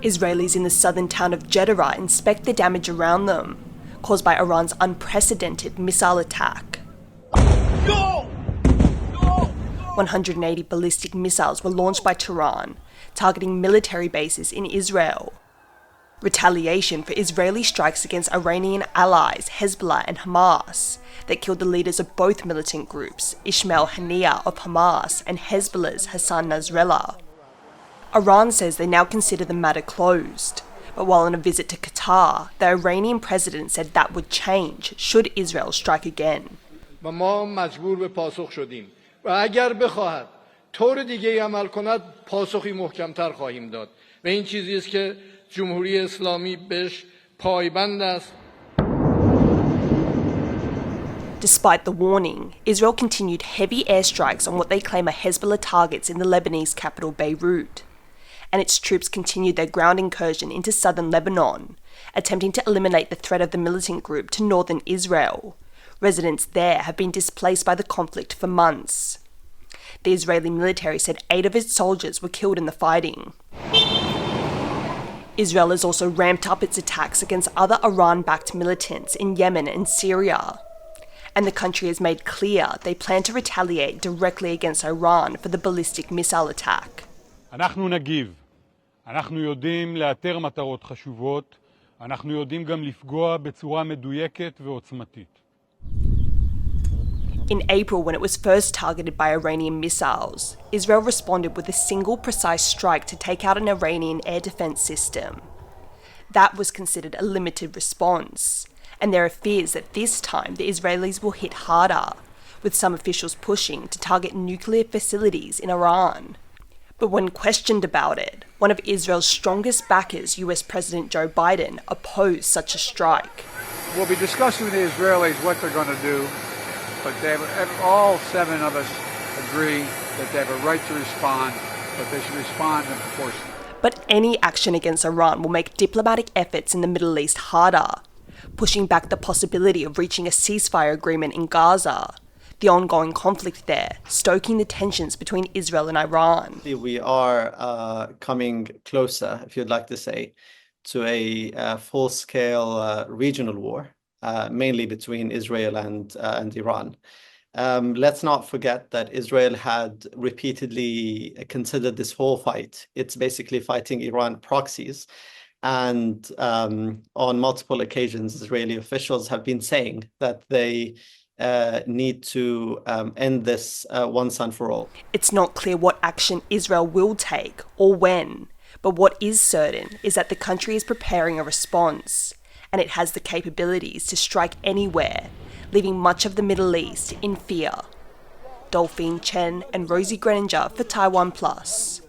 Israelis in the southern town of Jeddah inspect the damage around them, caused by Iran's unprecedented missile attack. 180 ballistic missiles were launched by Tehran, targeting military bases in Israel. Retaliation for Israeli strikes against Iranian allies Hezbollah and Hamas that killed the leaders of both militant groups, Ismail Haniyeh of Hamas and Hezbollah's Hassan Nasrallah. Iran says they now consider the matter closed, but while on a visit to Qatar, the Iranian president said that would change should Israel strike again. Despite the warning, Israel continued heavy airstrikes on what they claim are Hezbollah targets in the Lebanese capital Beirut. And its troops continued their ground incursion into southern Lebanon, attempting to eliminate the threat of the militant group to northern Israel. Residents there have been displaced by the conflict for months. The Israeli military said 8 of its soldiers were killed in the fighting. Israel has also ramped up its attacks against other Iran-backed militants in Yemen and Syria. And the country has made clear they plan to retaliate directly against Iran for the ballistic missile attack. אנחנו נגיב. אנחנו יודעים לאתר מטרות חשובות. אנחנו יודעים גם לפגוע בצורה מדויקת ועוצמתית. In April, when it was first targeted by Iranian missiles, Israel responded with a single precise strike to take out an Iranian air defense system. That was considered a limited response, and there are fears that this time the Israelis will hit harder, with some officials pushing to target nuclear facilities in Iran. But when questioned about it, one of Israel's strongest backers, US President Joe Biden, opposed such a strike. We'll be discussing with the Israelis what they're going to do, but all 7 of us agree that they have a right to respond, but they should respond in proportion. But any action against Iran will make diplomatic efforts in the Middle East harder, pushing back the possibility of reaching a ceasefire agreement in Gaza. The ongoing conflict there, stoking the tensions between Israel and Iran. We are coming closer, if you'd like to say, to a full-scale regional war, mainly between Israel and Iran. Let's not forget that Israel had repeatedly considered this whole fight. It's basically fighting Iran proxies. And on multiple occasions, Israeli officials have been saying that they need to end this once and for all. It's not clear what action Israel will take or when, but what is certain is that the country is preparing a response, and it has the capabilities to strike anywhere, leaving much of the Middle East in fear. Dolphine, Chen and Rosie Grenenger for TaiwanPlus.